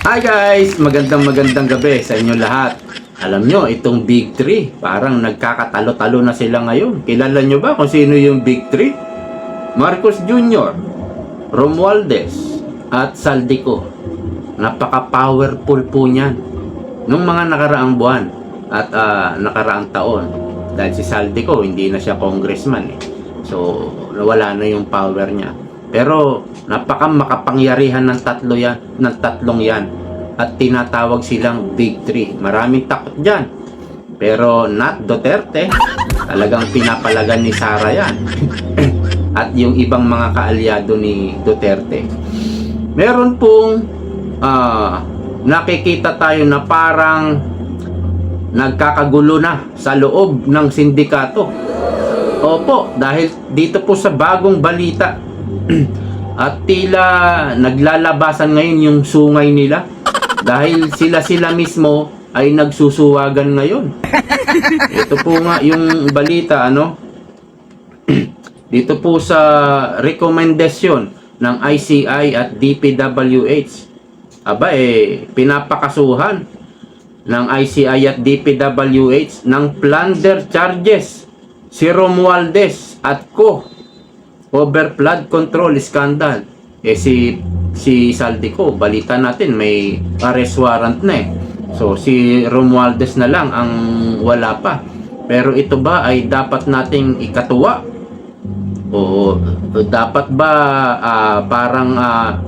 Hi guys! Magandang gabi sa inyo lahat. Alam nyo, itong Big 3, parang nagkakatalo-talo na sila ngayon. Kilala nyo ba kung sino yung Big 3? Marcos Jr., Romualdez, at Saldico. Napaka-powerful po niyan nung mga nakaraang buwan at nakaraang taon. Dahil si Saldico, hindi na siya congressman eh. So, nawala na yung power niya. Pero makapangyarihan ng tatlong yan at tinatawag silang Big 3. Maraming takot dyan. Pero not Duterte. Talagang pinapalagan ni Sara yan. At yung ibang mga kaalyado ni Duterte. Meron pong nakikita tayo na parang nagkakagulo na sa loob ng sindikato. Opo, dahil dito po sa bagong balita at tila naglalabasan ngayon yung sungay nila dahil sila mismo ay nagsusuwagan ngayon. Ito po nga yung balita, dito po sa rekomendasyon ng ICI at DPWH. Pinapakasuhan ng ICI at DPWH ng plunder charges si Romualdez at co over flood control scandal. Si Saldico, balita natin may arrest warrant na eh. So si Romualdez na lang ang wala pa. Pero ito ba ay dapat nating ikatuwa? O dapat ba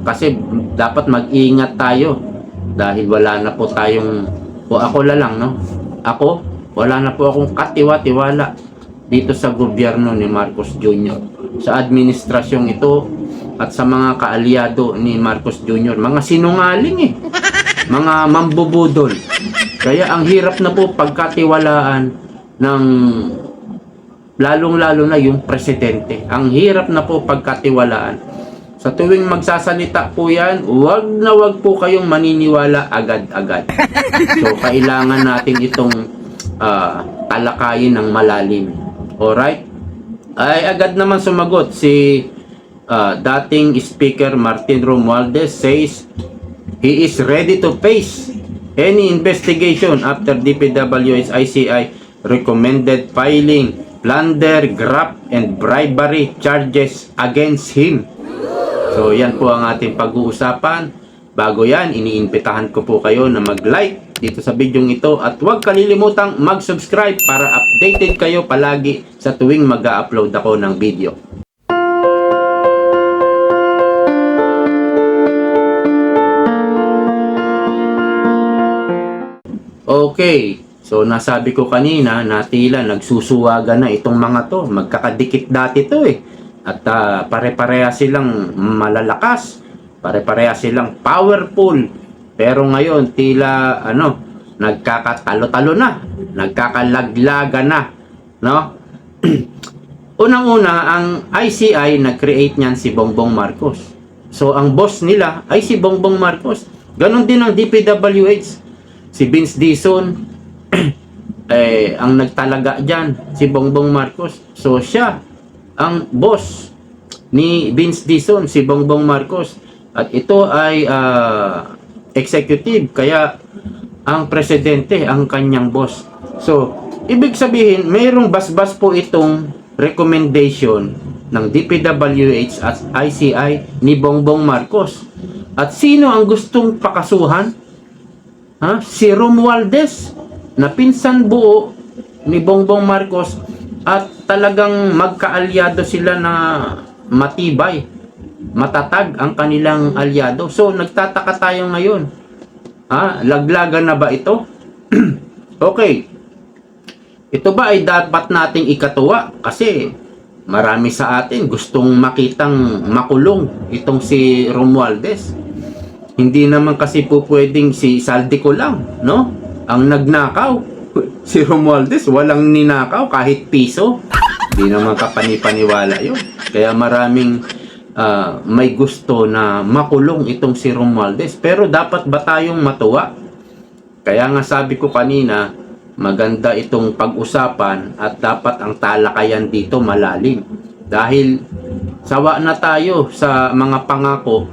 kasi dapat mag-ingat tayo dahil wala na po tayong ako la lang Ako, wala na po akong katiwa-tiwala dito sa gobyerno ni Marcos Jr. sa administrasyong ito at sa mga kaalyado ni Marcos Jr. Mga sinungaling mga mambubudol. Kaya ang hirap na po pagkatiwalaan ng lalong-lalo na yung presidente. Ang hirap na po pagkatiwalaan. Sa tuwing magsasalita po yan, wag po kayong maniniwala agad-agad. So kailangan natin itong talakayin ng malalim. Alright? Ay agad naman sumagot si dating Speaker Martin Romualdez says he is ready to face any investigation after DPWH ICI recommended filing plunder, graft, and bribery charges against him. So yan po ang ating pag-uusapan. Bago yan, iniimbitahan ko po kayo na mag-like dito sa video ito at huwag kalilimutang mag-subscribe para updated kayo palagi sa tuwing mag-upload ako ng video. Okay, so nasabi ko kanina na tila nagsusuwaga na itong mga to. Magkakadikit dati to eh. At pare-pareha silang malalakas, pare-pareha silang powerful. Pero ngayon tila nagkakatalo-talo na, nagkakalaglaga na, Unang-una ang ICI nag-create niyan si Bongbong Marcos. So ang boss nila ay si Bongbong Marcos. Ganon din ang DPWH. Si Vince Dizon ang nagtalaga diyan, si Bongbong Marcos. So siya ang boss ni Vince Dizon, si Bongbong Marcos. At ito ay executive, kaya ang presidente ang kanyang boss. So, ibig sabihin, mayroong basbas po itong recommendation ng DPWH at ICI ni Bongbong Marcos. At sino ang gustong pakasuhan? Si Romualdez, na pinsan buo ni Bongbong Marcos at talagang magkaalyado sila na matibay, matatag ang kanilang alyado. So nagtataka tayo ngayon, laglagan na ba ito? Okay, ito ba ay dapat nating ikatuwa? Kasi marami sa atin gustong makitang makulong itong si Romualdez. Hindi naman kasi po pwedeng si Saldico lang ang nagnakaw. Si Romualdez walang ninakaw kahit piso. Hindi naman kapanipaniwala yun. Kaya maraming may gusto na makulong itong si Romualdez. Pero dapat ba tayong matuwa? Kaya nga sabi ko kanina, maganda itong pag-usapan at dapat ang talakayan dito malalim. Dahil sawa na tayo sa mga pangako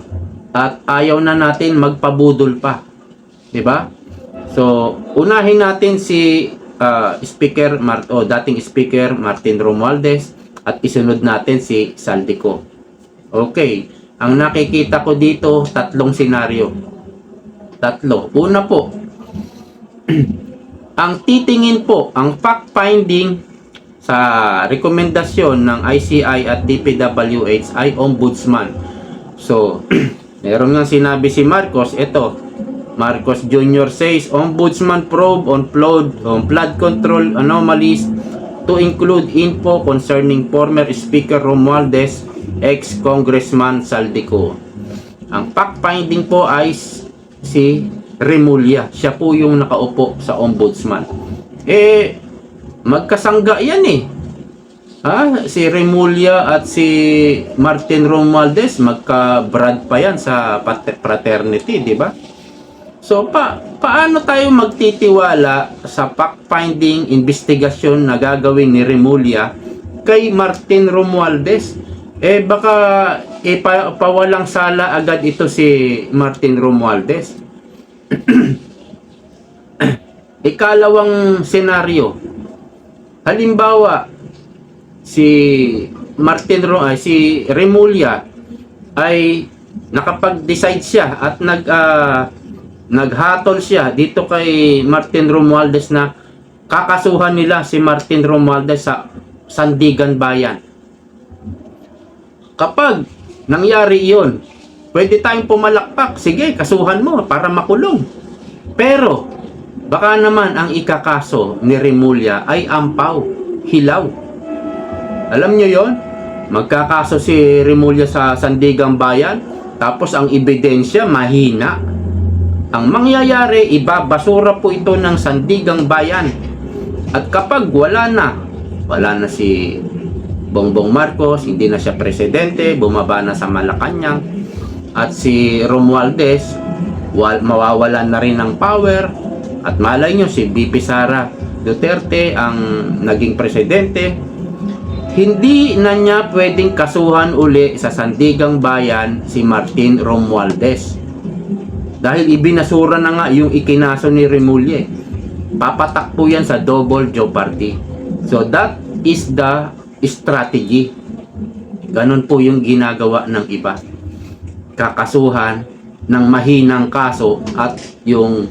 at ayaw na natin magpabudol pa. 'Di ba? So, unahin natin si dating Speaker Martin Romualdez at isunod natin si Saldico. Okay. Ang nakikita ko dito, tatlong senaryo. Tatlo. Una po, ang titingin po, ang fact-finding sa rekomendasyon ng ICI at DPWH ay ombudsman. So, meron nga sinabi si Marcos, ito, Marcos Jr. says, Ombudsman probe on flood control anomalies to include info concerning former Speaker Romualdez, ex-Congressman Saldico. Ang fact-finding po ay si Remulla. Siya po yung nakaupo sa ombudsman. Magkasangga yan eh. Si Remulla at si Martin Romualdez, magka-brad pa yan sa fraternity, di ba? So, paano tayo magtitiwala sa fact-finding investigasyon na gagawin ni Remulla kay Martin Romualdez? Baka pawalang sala agad ito si Martin Romualdez. Ikalawang senaryo. Halimbawa, si Remulla ay nakapag-decide siya at naghatol siya dito kay Martin Romualdez na kakasuhan nila si Martin Romualdez sa Sandigan Bayan. Kapag nangyari iyon, pwede tayong pumalakpak. Sige, kasuhan mo para makulong. Pero, baka naman ang ikakaso ni Remulla ay ampaw, hilaw. Alam nyo yon? Magkakaso si Remulla sa Sandigan Bayan, tapos ang ebidensya mahina. Ang mangyayari, ibabasura po ito ng Sandigang Bayan. At kapag wala na si Bongbong Marcos, hindi na siya presidente, bumaba na sa Malacanang, at si Romualdez, mawawalan na rin ng power, at malay nyo, si VP Sara Duterte ang naging presidente, hindi na niya pwedeng kasuhan uli sa Sandigang Bayan si Martin Romualdez. Dahil ibinasura na nga yung ikinaso ni Remulla. Papatakpo yan sa double jeopardy. So that is the strategy. Ganon po yung ginagawa ng iba. Kakasuhan ng mahinang kaso at yung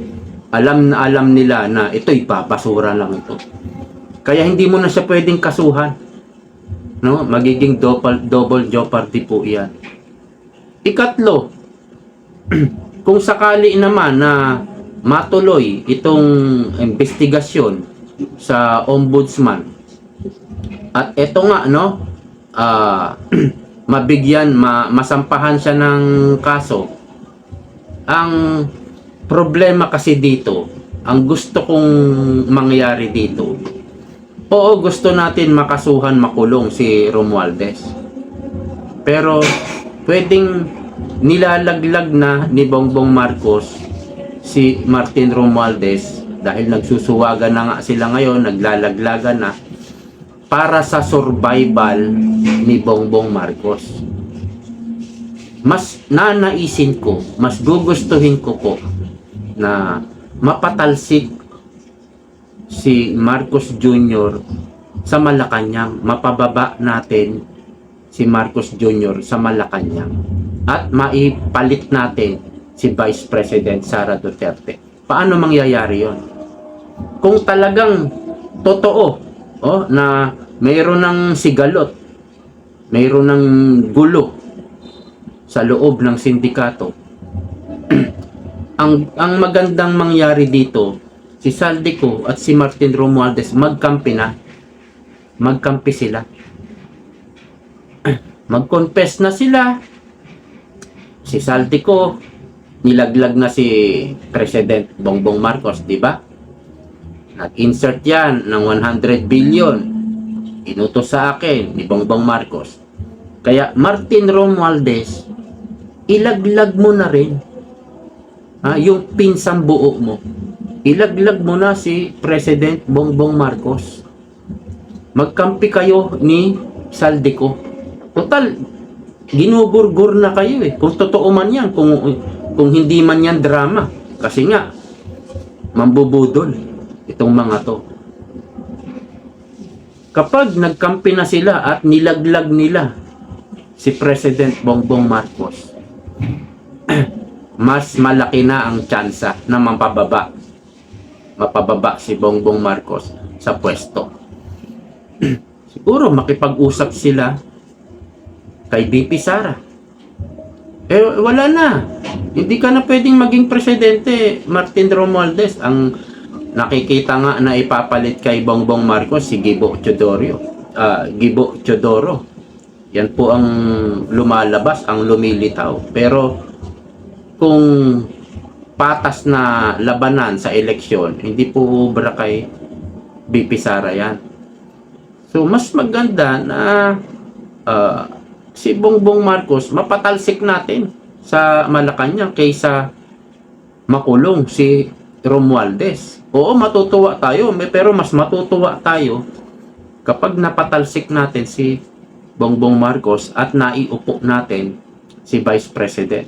alam na alam nila na ito'y papasura lang ito. Kaya hindi mo na siya pwedeng kasuhan. No? Magiging double jeopardy po yan. Ikatlo, kung sakali naman na matuloy itong investigasyon sa ombudsman, at eto nga, no, masampahan siya ng kaso. Ang problema kasi dito, ang gusto kong mangyari dito, oo, gusto natin makasuhan, makulong si Romualdez. Pero pwedeng nilalaglag na ni Bongbong Marcos si Martin Romualdez dahil nagsusuwagan na nga sila ngayon, naglalaglagan na para sa survival ni Bongbong Marcos. Mas nanaisin ko, mas gugustuhin ko po na mapatalsik si Marcos Jr. sa Malacanang, mapababa natin si Marcos Jr. sa Malacanang at maipalit natin si Vice President Sara Duterte. Paano mangyayari yon? Kung talagang totoo na mayroon ng sigalot, mayroon ng gulo sa loob ng sindikato, ang magandang mangyari dito, si Saldico at si Martin Romualdez magkampi sila. Mag-confess na sila. Si Saldico, nilaglag na si President Bongbong Marcos, di ba? Nag-insert yan ng 100 billion. Inutos sa akin ni Bongbong Marcos. Kaya Martin Romualdez, ilaglag mo na rin yung pinsang buo mo. Ilaglag mo na si President Bongbong Marcos. Magkampi kayo ni Saldico. Total, ginugurgur na kayo eh. Kung totoo man yan, kung hindi man yan drama. Kasi nga, Mambubudol itong mga to. Kapag nagkampi na sila at nilaglag nila si President Bongbong Marcos, mas malaki na ang tsansa na mapababa si Bongbong Marcos sa pwesto. Siguro makipag-usap sila kay BP Sara. Wala na. Hindi ka na pwedeng maging presidente, Martin Romualdez. Ang nakikita nga na ipapalit kay Bongbong Marcos si Gibo Teodoro. Yan po ang lumalabas, ang lumilitaw. Pero kung patas na labanan sa eleksyon, hindi po ubra kay BP Sara yan. So mas maganda na si Bongbong Marcos mapatalsik natin sa Malacanang kaysa makulong si Romualdez. Oo, matutuwa tayo, pero mas matutuwa tayo kapag napatalsik natin si Bongbong Marcos at naiupo natin si Vice President.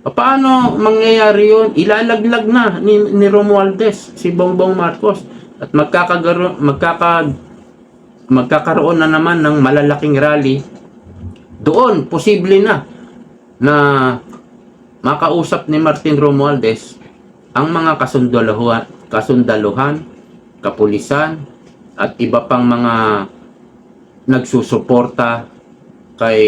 Paano mangyayari yun? Ilalaglag na ni Romualdez si Bongbong Marcos at magkakaroon na naman ng malalaking rally. Doon, posible na makausap ni Martin Romualdez ang mga kasundaluhan, kapulisan, at iba pang mga nagsusuporta kay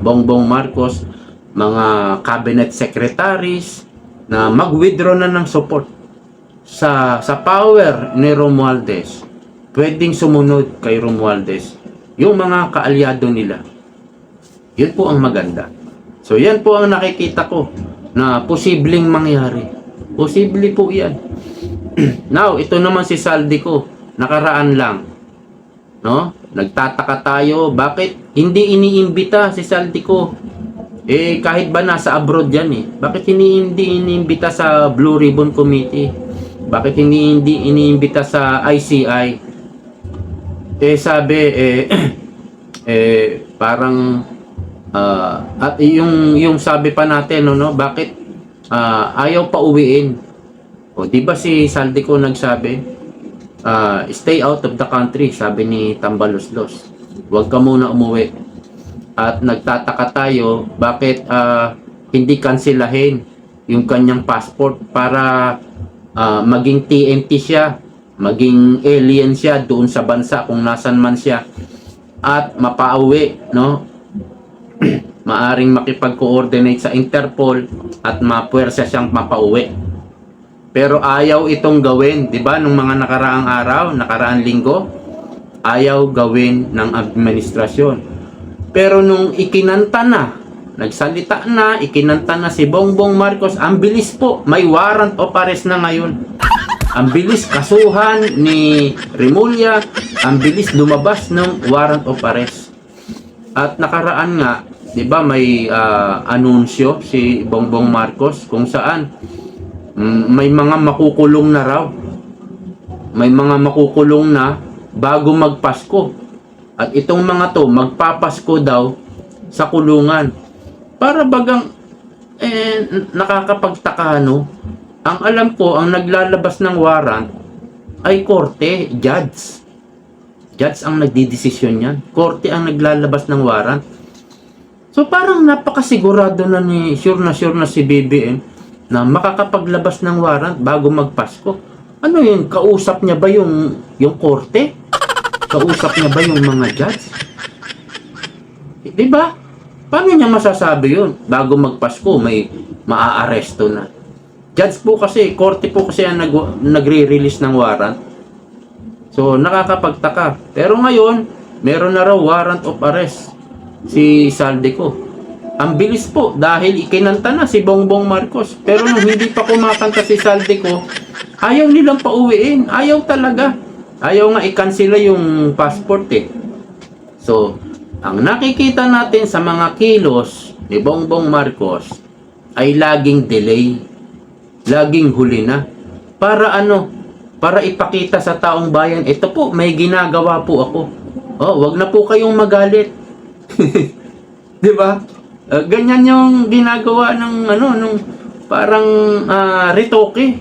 Bongbong Marcos, mga cabinet secretaries na mag-withdraw na ng support sa power ni Romualdez. Pwedeng sumunod kay Romualdez yung mga kaalyado nila. Yun po ang maganda. So yan po ang nakikita ko na posibleng mangyari. Posible po yan. Now, ito naman si Saldico, nakaraan lang. No? Nagtataka tayo, bakit hindi iniimbita si Saldico? Kahit ba nasa abroad yan Bakit hindi iniimbita sa Blue Ribbon Committee? Bakit hindi iniimbita sa ICI? Sabi, parang at yung sabi pa natin bakit ayaw pa uwiin? Di ba si Saldico nagsabi, stay out of the country, sabi ni Tambaloslos, huwag ka muna umuwi. At nagtataka tayo bakit hindi kansilahin yung kanyang passport para maging TNT siya, maging alien siya doon sa bansa kung nasan man siya, at mapauwi, no? Maaring makipag-coordinate sa Interpol at mapuwersa siyang mapauwi. Pero ayaw itong gawin, di ba? Nung mga nakaraang linggo, ayaw gawin ng administrasyon. Pero nung ikinanta na, nagsalita na, ikinanta na si Bongbong Marcos, ang bilis po, may warrant of arrest na ngayon. Ang bilis kasuhan ni Remulla, ang bilis lumabas ng warrant of arrest. At nakaraan nga, 'di ba, may anunsyo si Bongbong Marcos kung saan may mga makukulong na raw. May mga makukulong na bago magpasko. At itong mga to magpapasko daw sa kulungan. Para bagang nakakapagtaka, no? Ang alam ko, ang naglalabas ng warrant ay korte, judge. Judge ang nagdidesisyon yan. Korte ang naglalabas ng warrant. So parang napakasigurado na sure na si BBM na makakapaglabas ng warrant bago magpasko. Ano yun? Kausap niya ba yung korte? Kausap niya ba yung mga judge? Diba? Paano niya masasabi yun? Bago magpasko, may maaaresto na. Judge po kasi, korte po kasi ang nagre-release ng warrant. So, nakakapagtaka. Pero ngayon, meron na raw warrant of arrest si Saldico. Ang bilis po dahil ikinanta na si Bongbong Marcos. Pero nung hindi pa kumakanta si Saldico, ayaw nilang pauwiin. Ayaw talaga. Ayaw nga i-cancela yung passport So, ang nakikita natin sa mga kilos ni Bongbong Marcos ay laging delay. Laging huli na. Para ano? Para ipakita sa taong bayan, ito po, may ginagawa po ako. Wag na po kayong magalit. 'Di ba? Ganyan yung ginagawa ng nung parang retoke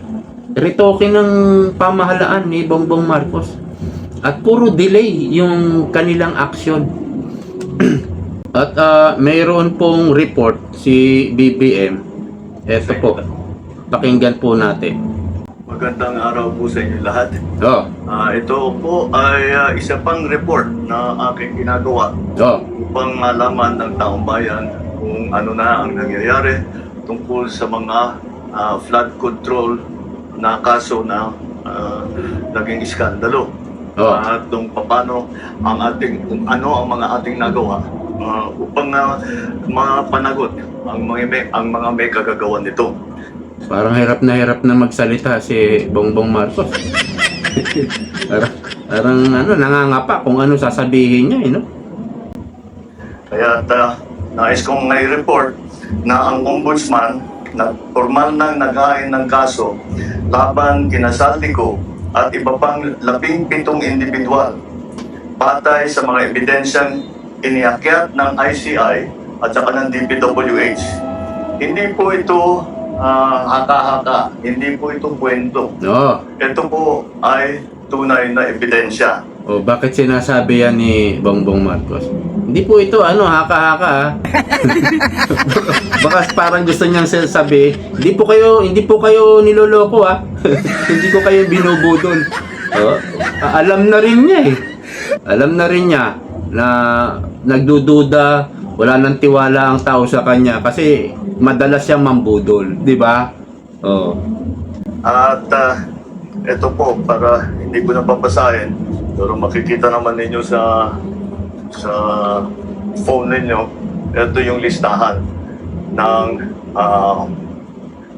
retoke ng pamahalaan ni Bongbong Marcos. At puro delay yung kanilang action. At mayroon pong report si BBM. Ito po, pakinggan po natin. Magandang araw po sa inyo lahat. Oh, Ito po ay isa pang report na aking ginagawa oh, upang malaman ng taong bayan kung ano na ang nangyayari tungkol sa mga flood control na kaso na naging iskandalo. Oh. At kung paano kung ano ang mga ating nagawa upang mapanagot ang mga may kagagawan nito. parang hirap na magsalita si Bongbong Marcos. parang nangangapa kung ano sasabihin niya, no? Kaya nais kong report na ang ombudsman na formal nang naghain ng kaso laban kina Saldico at iba pang 17 individual batay sa mga ebidensyang iniakyat ng ICI at saka ng DPWH. Hindi po ito haka-haka, hindi po ito kwento. No. Ito po ay tunay na ebidensya. O bakit sinasabi yan ni Bongbong Marcos? Hindi po ito haka-haka ha. Baka parang gusto niyang sabi, hindi po kayo niloloko ha. Hindi ko kayo binubudol. Alam na rin niya eh. Alam na rin niya na nagdududa, wala nang tiwala ang tao sa kanya kasi madalas siyang mambudol, di ba? Oh. At ito po, para hindi ko na papasahin, pero makikita naman ninyo sa phone ninyo, ito yung listahan ng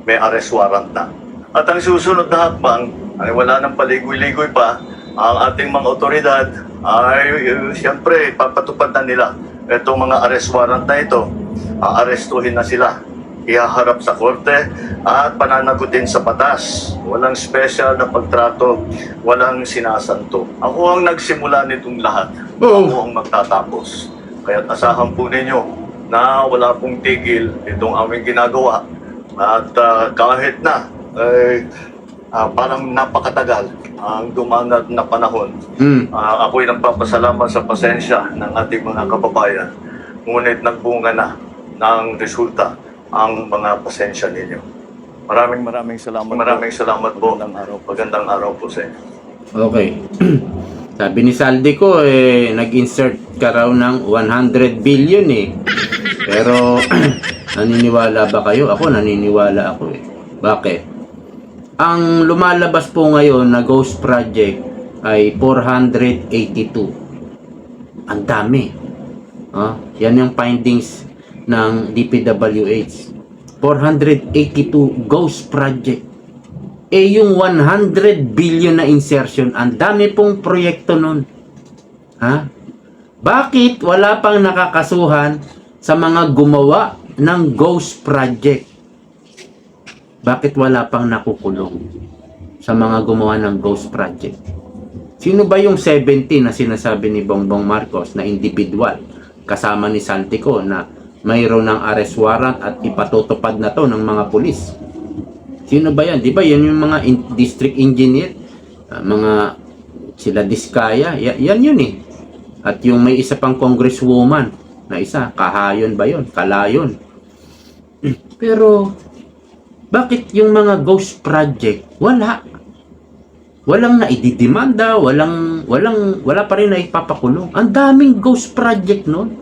may arrest warrant na. At ang susunod na hakbang ay wala nang paligoy-ligoy pa. Ang ating mga otoridad ay siyempre papatupad na nila itong mga arrest warrant na ito. Aarestuhin na sila, ihaharap sa korte at pananagutin sa batas. Walang special na pagtrato, walang sinasanto. Ako ang nagsimula nitong lahat. Oo. Ako ang magtatapos. Kaya asahan po ninyo na wala pong tigil itong aming ginagawa. At kahit na parang napakatagal ang dumangat na panahon, ako'y nagpapasalamat sa pasensya ng ating mga kababayan. Ngunit nagbunga na ng resulta ang mga pasensya ninyo. Maraming salamat. Maraming salamat po. Magandang araw po sa inyo. Okay. Sabi ni Saldico nag-insert ka raw ng 100 billion eh. Pero naniniwala ba kayo? Ako naniniwala ako eh. Bakit? Ang lumalabas po ngayon na ghost project ay 482. Ang dami. Yan yung findings ng DPWH. 482 ghost project. Yung 100 billion na insertion, ang dami pong proyekto nun. Bakit wala pang nakakasuhan sa mga gumawa ng ghost project? Bakit wala pang nakukulong sa mga gumawa ng ghost project? Sino ba yung 70 na sinasabi ni Bongbong Marcos na individual kasama ni Saldico na mayroon ng arrest warrant at ipatutupad na to ng mga pulis? Sino ba yan? Di ba yan yung mga district engineer? Mga sila Diskaya? Yan yun eh. At yung may isa pang congresswoman na isa, Kahayon ba yun? Kalayon. Pero bakit yung mga ghost project walang naididemanda, wala pa rin na ipapakulong? Ang daming ghost project noon.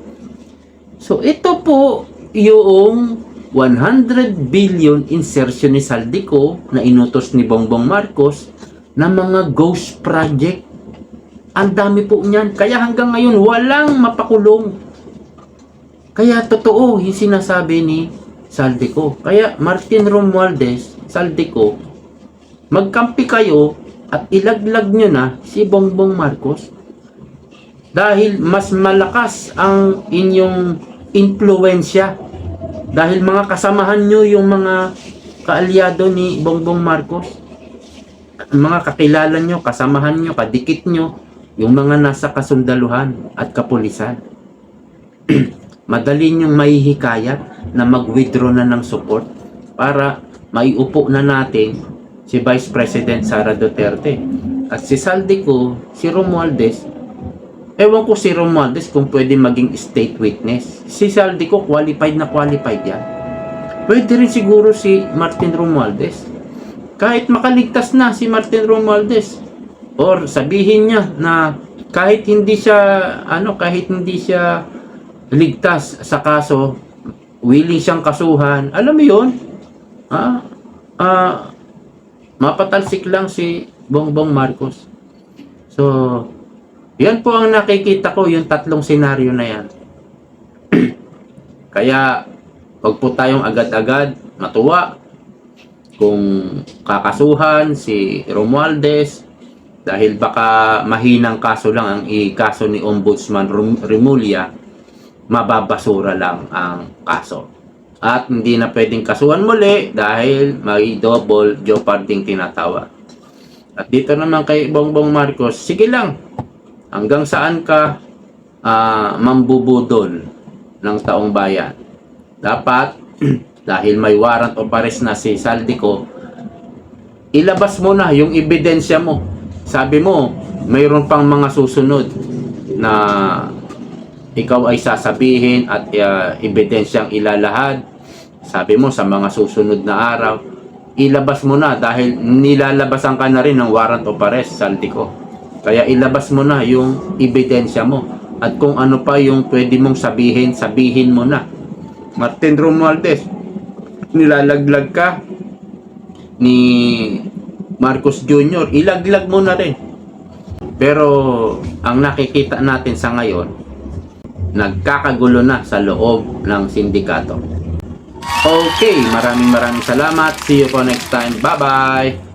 So ito po yung 100 billion insertion ni Saldico na inutos ni Bongbong Marcos na mga ghost project. Ang dami po niyan. Kaya hanggang ngayon walang mapakulong. Kaya totoo yung sinasabi ni Saldico. Kaya Martin Romualdez, Saldico, magkampi kayo at ilaglag nyo na si Bongbong Marcos dahil mas malakas ang inyong impluwensya dahil mga kasamahan nyo yung mga kaalyado ni Bongbong Marcos, mga kakilala nyo, kasamahan nyo, kadikit nyo, yung mga nasa kasundaluhan at kapulisan. Madali nyong mahihikayat na mag-withdraw na ng support para maiupo na natin si Vice President Sara Duterte. At si Saldico, si Romualdez, ewan ko si Romualdez kung pwede maging state witness. Si Saldico, qualified na qualified yan. Pwede rin siguro si Martin Romualdez. Kahit makaligtas na si Martin Romualdez, or sabihin niya na kahit hindi siya ligtas sa kaso, willing siyang kasuhan. Alam mo 'yun? Mapatalsik lang si Bongbong Marcos. So, yan po ang nakikita ko, yung tatlong senaryo na yan. Kaya, wag po tayong agad-agad matuwa kung kakasuhan si Romualdez dahil baka mahinang kaso lang ang ikaso ni Ombudsman Remulla, mababasura lang ang kaso. At hindi na pwedeng kasuhan muli dahil may double jeopardy tinatawag. At dito naman kay Bongbong Marcos, sige lang, hanggang saan ka mambubudol ng taong bayan. Dapat, dahil may warrant of arrest na si Saldico, ilabas mo na yung ebidensya mo. Sabi mo, mayroon pang mga susunod na ikaw ay sasabihin at ebidensyang ilalahad. Sabi mo sa mga susunod na araw, ilabas mo na dahil nilalabasan ka na rin ng warrant of arrest, Saldico. Kaya ilabas mo na yung ebidensya mo. At kung ano pa yung pwede mong sabihin, sabihin mo na. Martin Romualdez, nilalaglag ka ni Marcos Jr., ilaglag mo na rin. Pero ang nakikita natin sa ngayon, nagkakagulo na sa loob ng sindikato. Okay, maraming salamat. See you po next time. Bye-bye!